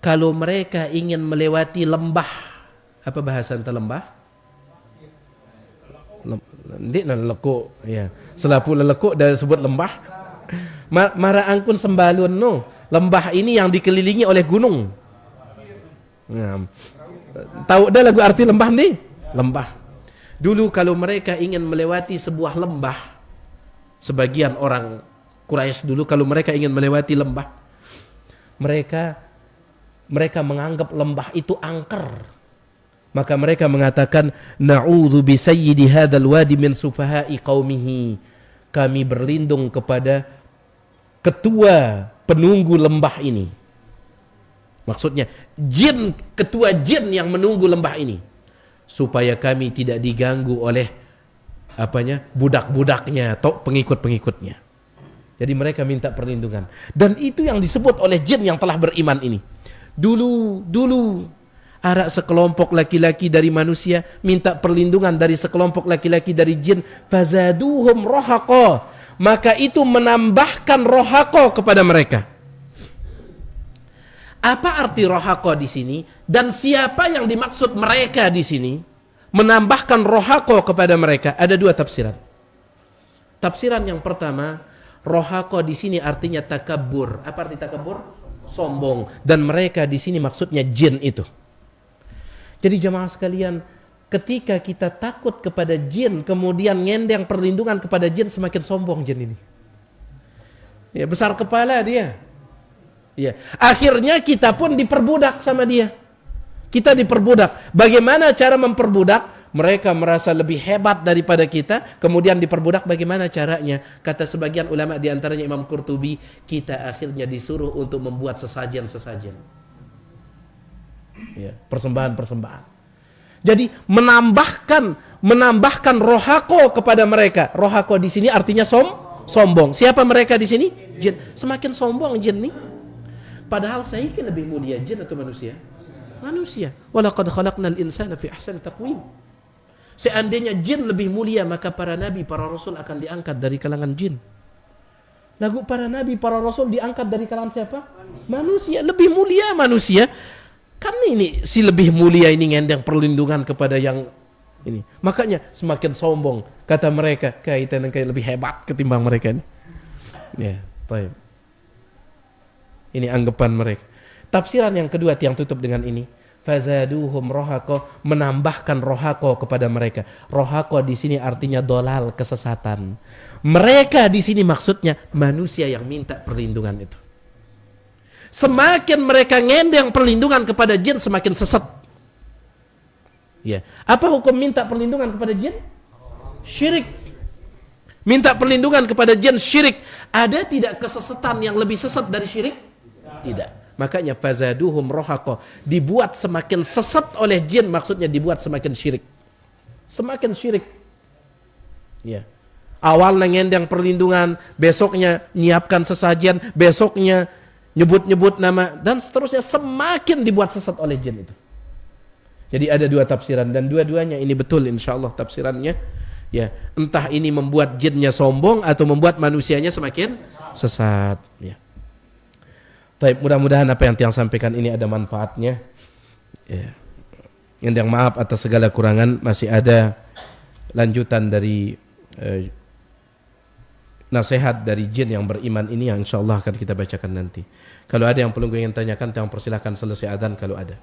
kalau mereka ingin melewati lembah, apa bahasa anta lembah? Ndik nan lekuk ya. Selapu lekuk dan sebut lembah. Mara angkun sembalun no. Lembah ini yang dikelilingi oleh gunung. Nah, tahu dah lagu arti lembah ni? Lembah. Dulu kalau mereka ingin melewati sebuah lembah, sebagian orang Quraisy dulu kalau mereka ingin melewati lembah, mereka menganggap lembah itu angker. Maka mereka mengatakan, na'udzu bi sayyidi hadzal wadi min sufaha'i qaumihi. Kami berlindung kepada ketua penunggu lembah ini. Maksudnya jin, ketua jin yang menunggu lembah ini, supaya kami tidak diganggu oleh budak-budaknya atau pengikut-pengikutnya. Jadi mereka minta perlindungan. Dan itu yang disebut oleh jin yang telah beriman ini. Dulu ada sekelompok laki-laki dari manusia minta perlindungan dari sekelompok laki-laki dari jin. Fazaduhum rohaqo, maka itu menambahkan rohaqo kepada mereka. Apa arti rohaqo di sini? Dan siapa yang dimaksud mereka di sini? Menambahkan rohaqo kepada mereka. Ada dua tafsiran. Tafsiran yang pertama, rohaqo di sini artinya takabur. Apa arti takabur? Sombong. Dan mereka di sini maksudnya jin itu. Jadi jemaah sekalian, ketika kita takut kepada jin, kemudian nyendeng perlindungan kepada jin, semakin sombong jin ini. Ya, besar kepala dia. Ya, akhirnya kita pun diperbudak sama dia. Kita diperbudak. Bagaimana cara memperbudak? Mereka merasa lebih hebat daripada kita, kemudian diperbudak. Bagaimana caranya? Kata sebagian ulama, di antaranya Imam Qurtubi, kita akhirnya disuruh untuk membuat sesajen-sesajen. Ya, persembahan-persembahan. Jadi menambahkan rohako kepada mereka. Rohako di sini artinya sombong. Siapa mereka di sini? Jin. Semakin sombong jin nih. Padahal saya lebih mulia jin atau manusia? Manusia. Walaqad khalaqnal insana fi ahsani taqwim. Seandainya jin lebih mulia, maka para nabi, para rasul akan diangkat dari kalangan jin. Lagu para nabi, para rasul diangkat dari kalangan siapa? Manusia. Lebih mulia manusia. Kan ini si lebih mulia ini ngendeng perlindungan kepada yang ini. Makanya semakin sombong. Kata mereka, kaitan kayak lebih hebat ketimbang mereka ini. Ya, baik. Ini anggapan mereka. Tafsiran yang kedua yang tutup dengan ini. Fazaduhum rohako, menambahkan rohako kepada mereka. Rohako di sini artinya dolal, kesesatan. Mereka di sini maksudnya manusia yang minta perlindungan itu. Semakin mereka ngendeng perlindungan kepada jin, semakin sesat. Ya. Apa hukum minta perlindungan kepada jin? Syirik. Minta perlindungan kepada jin syirik. Ada tidak kesesatan yang lebih sesat dari syirik? Tidak. Makanya fazaduhum rohaqo, dibuat semakin sesat oleh jin, maksudnya dibuat semakin syirik. Semakin syirik. Ya. Awalnya ngendeng perlindungan, besoknya nyiapkan sesajen, besoknya nyebut-nyebut nama, dan seterusnya, semakin dibuat sesat oleh jin itu. Jadi ada dua tafsiran, dan dua-duanya ini betul insyaallah tafsirannya. Ya, entah ini membuat jinnya sombong atau membuat manusianya semakin sesat. Ya. Baik, mudah-mudahan apa yang Tiang sampaikan ini ada manfaatnya. Ya. Yang maaf atas segala kurangan. Masih ada lanjutan dari nasihat dari jin yang beriman ini yang insyaallah akan kita bacakan nanti. Kalau ada yang perlu ingin tanyakan, Tiang persilahkan selesai adzan kalau ada.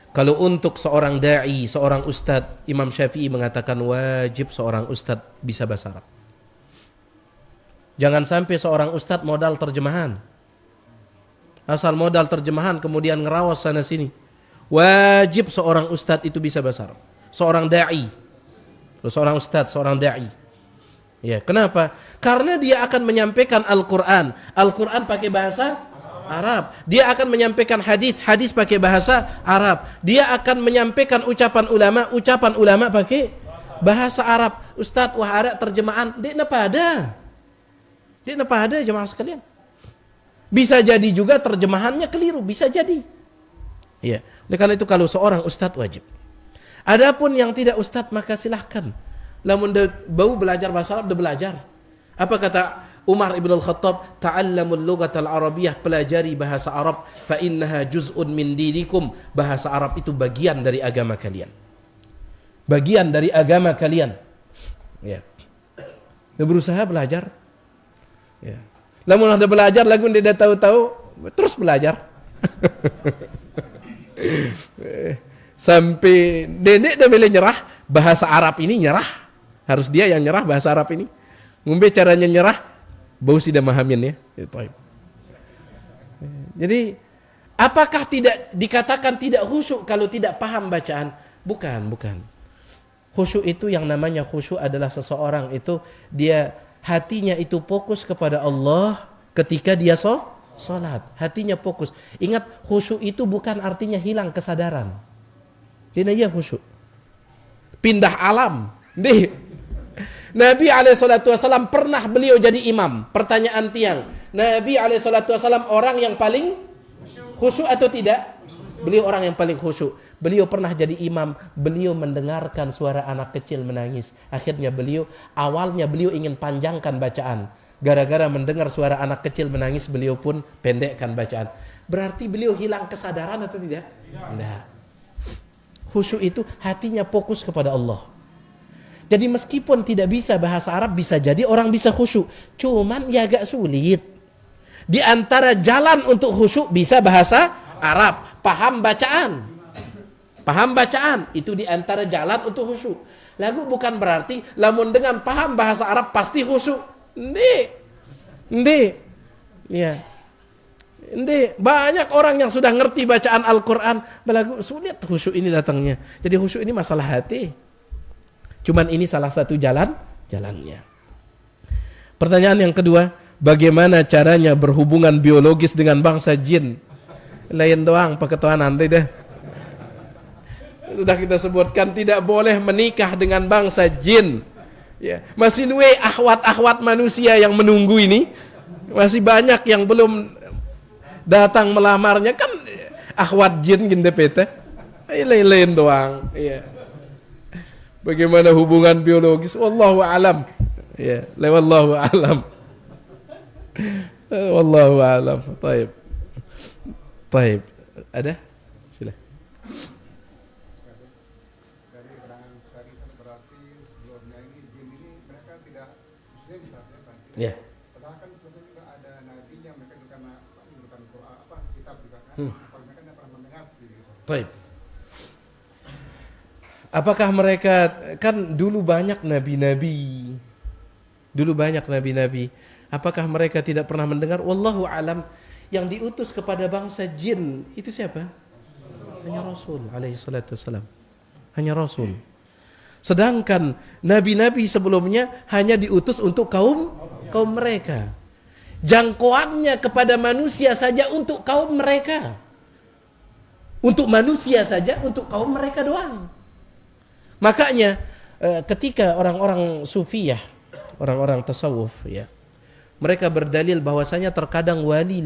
Kalau untuk seorang da'i, seorang ustadz, Imam Syafi'i mengatakan wajib seorang ustadz bisa bahasa Arab. Jangan sampai seorang ustadz modal terjemahan. Asal modal terjemahan kemudian ngerawas sana sini. Wajib seorang ustadz itu bisa bahasa Arab. Seorang da'i. Seorang ustadz, seorang da'i. Ya, kenapa? Karena dia akan menyampaikan Al-Quran. Al-Quran pakai bahasa Arab. Dia akan menyampaikan hadis, hadis pakai bahasa Arab. Dia akan menyampaikan ucapan ulama pakai bahasa Arab. Ustadz, wah ada terjemahan, dia pada jemaah sekalian. Bisa jadi juga terjemahannya keliru, bisa jadi. Ya, oleh karena itu kalau seorang ustadz wajib. Adapun yang tidak ustadz maka silahkan. Lamun bau belajar bahasa Arab, dia belajar. Apa kata Umar ibn al-Khattab, ta'allamul lughatal arabiyyah, pelajari bahasa Arab, fa innaha juz'un min dinikum. Bahasa Arab itu bagian dari agama kalian. Bagian dari agama kalian. Ya. Dia berusaha belajar. Ya. Lamun ada belajar, lagu dia tahu-tahu, terus belajar. Sampai dedek dah boleh nyerah, bahasa Arab ini nyerah. Harus dia yang nyerah bahasa Arab ini. Ngombe caranya nyerah, bau sudah mahamin ya. Jadi apakah tidak dikatakan tidak khusyuk kalau tidak paham bacaan? Bukan. Khusyuk itu yang namanya khusyuk adalah seseorang itu dia hatinya itu fokus kepada Allah ketika dia sholat. Hatinya fokus. Ingat, khusyuk itu bukan artinya hilang kesadaran. Ini aja khusyuk. Pindah alam. Nabi SAW pernah beliau jadi imam. Pertanyaan tiang, Nabi SAW orang yang paling khusyuk atau tidak? Beliau orang yang paling khusyuk. Beliau pernah jadi imam. Beliau mendengarkan suara anak kecil menangis. Akhirnya awalnya beliau ingin panjangkan bacaan. Gara-gara mendengar suara anak kecil menangis, beliau pun pendekkan bacaan. Berarti beliau hilang kesadaran atau tidak? Tidak. Khusyuk itu hatinya fokus kepada Allah. Jadi meskipun tidak bisa bahasa Arab, bisa jadi orang bisa khusyuk. Cuman ya agak sulit. Di antara jalan untuk khusyuk bisa bahasa Arab, paham bacaan. Paham bacaan itu di antara jalan untuk khusyuk. Lagu bukan berarti lamun dengan paham bahasa Arab pasti khusyuk. Ndi. Ya. Ndi, banyak orang yang sudah ngerti bacaan Al-Qur'an, belagu sulit khusyuk ini datangnya. Jadi khusyuk ini masalah hati. Cuman ini salah satu jalannya. Pertanyaan yang kedua, bagaimana caranya berhubungan biologis dengan bangsa jin? Lain doang peketuanan deh. Sudah kita sebutkan tidak boleh menikah dengan bangsa jin. Ya, masih luwe akhwat-akhwat manusia yang menunggu ini. Masih banyak yang belum datang melamarnya kan akhwat jin gitu pete. Lain doang, iya. Bagaimana hubungan biologis? Wallahu alam. Ya, wallahu alam. Wallahu alam. Baik. Ada? Sila. Dari keterangan tadi berarti sebelumnya ini jin ini mereka tidak muslim Ya. Padahal kan sebetulnya juga ada nabinya, mereka juga menurunkan kitab juga kan. Kalau mereka tidak pernah mendengar seperti itu. Baik. Apakah mereka, kan dulu banyak nabi-nabi. Apakah mereka tidak pernah mendengar? Wallahu alam. Yang diutus kepada bangsa jin itu siapa? Hanya Rasul alaihi salatu wassalam. Hanya Rasul. Sedangkan nabi-nabi sebelumnya hanya diutus untuk kaum mereka. Jangkauannya kepada manusia saja untuk kaum mereka. Untuk manusia saja, untuk kaum mereka doang. Makanya ketika orang-orang sufiyah, orang-orang tasawuf ya, mereka berdalil bahwasanya terkadang wali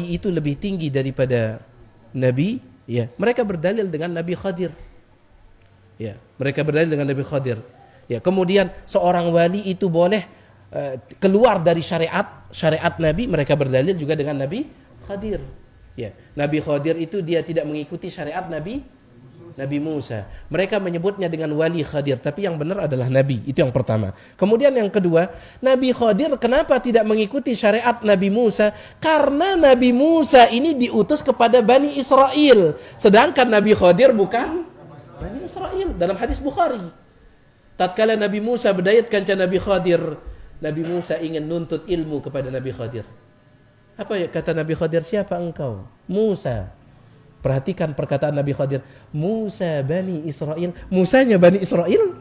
itu lebih tinggi daripada nabi ya. Mereka berdalil dengan Nabi Khadir. Ya, mereka berdalil dengan Nabi Khadir. Ya, kemudian seorang wali itu boleh keluar dari syariat nabi, mereka berdalil juga dengan Nabi Khadir. Ya, Nabi Khadir itu dia tidak mengikuti syariat Nabi Nabi Musa. Mereka menyebutnya dengan wali Khadir, tapi yang benar adalah Nabi. Itu yang pertama. Kemudian yang kedua, Nabi Khadir kenapa tidak mengikuti syariat Nabi Musa? Karena Nabi Musa ini diutus kepada Bani Israel. Sedangkan Nabi Khadir bukan Bani Israel. Dalam hadis Bukhari. Tatkala Nabi Musa berdayat kanca Nabi Khadir, Nabi Musa ingin nuntut ilmu kepada Nabi Khadir. Apa ya kata Nabi Khadir? Siapa engkau? Musa. Perhatikan perkataan Nabi Khadir. Musa Bani Israel. Musanya Bani Israel.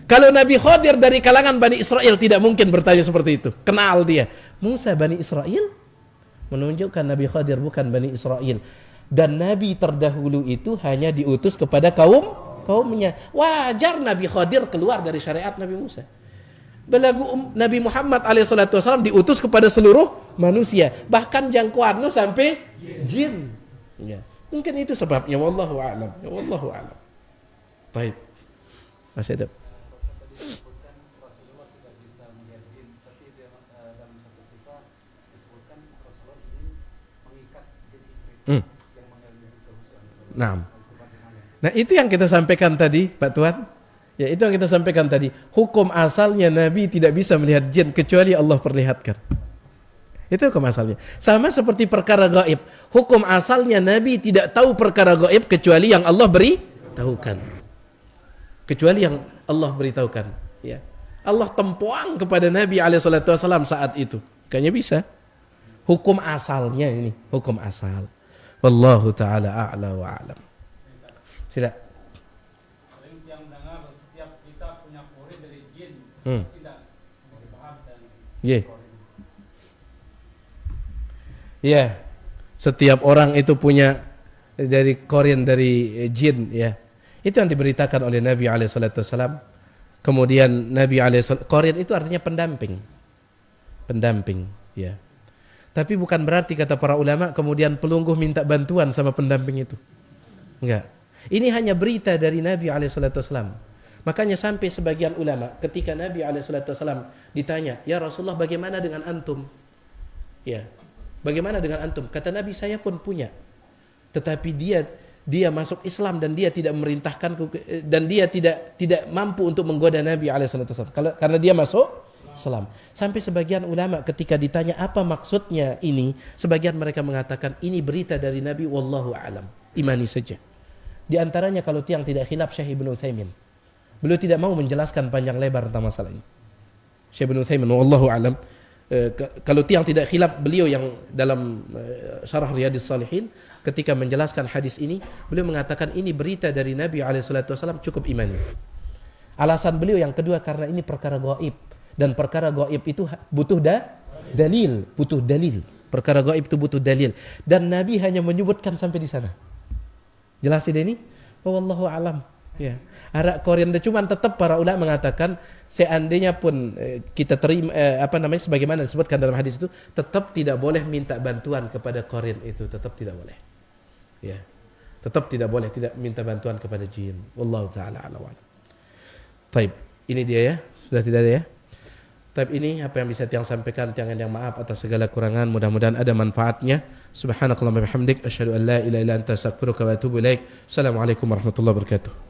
Kalau Nabi Khadir dari kalangan Bani Israel, tidak mungkin bertanya seperti itu. Kenal dia. Musa Bani Israel. Menunjukkan Nabi Khadir bukan Bani Israel. Dan Nabi terdahulu itu hanya diutus kepada kaumnya. Wajar Nabi Khadir keluar dari syariat Nabi Musa. Belagu Nabi Muhammad alaihissalam diutus kepada seluruh manusia. Bahkan jangkauannya sampai jin. Ya. Mungkin itu sebabnya, wallahu a'lam. Ya, wallahu a'lam. Baik. Masih ada. Rasulullah tidak bisa melihat jin, tapi dalam satu kisah disebutkan Rasulullah ini mengikat jin itu yang mengalami kehusuan. Nah, itu yang kita sampaikan tadi, Pak Tuan. Ya, itu yang kita sampaikan tadi. Hukum asalnya Nabi tidak bisa melihat jin kecuali Allah perlihatkan. Itu hukum asalnya. Sama seperti perkara gaib. Hukum asalnya Nabi tidak tahu perkara gaib kecuali yang Allah beritahukan. Kecuali yang Allah beritahukan. Ya. Allah tempuang kepada Nabi SAW saat itu. Kayaknya bisa. Hukum asalnya ini. Hukum asal. Wallahu ta'ala a'la wa a'lam. Sila. Yang dengar setiap kita punya korin dari jin. Tidak dibahas dan Ya, setiap orang itu punya dari korin dari jin, ya. Itu yang diberitakan oleh Nabi alaihissalam. Kemudian Nabi alaihissalam, korin itu artinya pendamping, ya. Tapi bukan berarti kata para ulama kemudian pelungguh minta bantuan sama pendamping itu. Enggak. Ini hanya berita dari Nabi alaihissalam. Makanya sampai sebagian ulama ketika Nabi alaihissalam ditanya, "Ya Rasulullah, bagaimana dengan antum?" Ya. Bagaimana dengan antum? Kata Nabi, saya pun punya. Tetapi dia masuk Islam dan dia tidak memerintahkan dan dia tidak mampu untuk menggoda Nabi alaihissalam karena dia masuk Islam. Sampai sebagian ulama ketika ditanya apa maksudnya ini, sebagian mereka mengatakan ini berita dari Nabi, wallahu a'lam. Imani saja. Di antaranya kalau tiang tidak khilaf Syekh Ibnu Utsaimin. Beliau tidak mau menjelaskan panjang lebar tentang masalah ini. Syekh Ibnu Utsaimin wallahu a'lam. Kalau tiang tidak khilaf, beliau yang dalam Syarah Riyadhis Shalihin ketika menjelaskan hadis ini, beliau mengatakan ini berita dari Nabi alaihissalam, cukup imani. Alasan beliau yang kedua karena ini perkara gaib dan perkara gaib itu butuh dalil. Perkara gaib itu butuh dalil dan Nabi hanya menyebutkan sampai di sana. Jelas ini? Wallahu a'lam. Ya. Arak Korean cuman tetap para ulama mengatakan seandainya pun kita terima sebagaimana disebutkan dalam hadis itu, tetap tidak boleh minta bantuan kepada Korean itu, tetap tidak boleh. Ya. Tetap tidak boleh tidak minta bantuan kepada jin. Wallahu taala a'lam. Taib, ini dia ya. Sudah tidak ada ya? Taib, ini apa yang bisa tiang sampaikan, tiang yang maaf atas segala kurangan, mudah-mudahan ada manfaatnya. Subhanakallahumma wa bihamdik asyhadu an la ilaha illa anta astaghfiruka wa atubu ilaik. Assalamualaikum warahmatullahi wabarakatuh.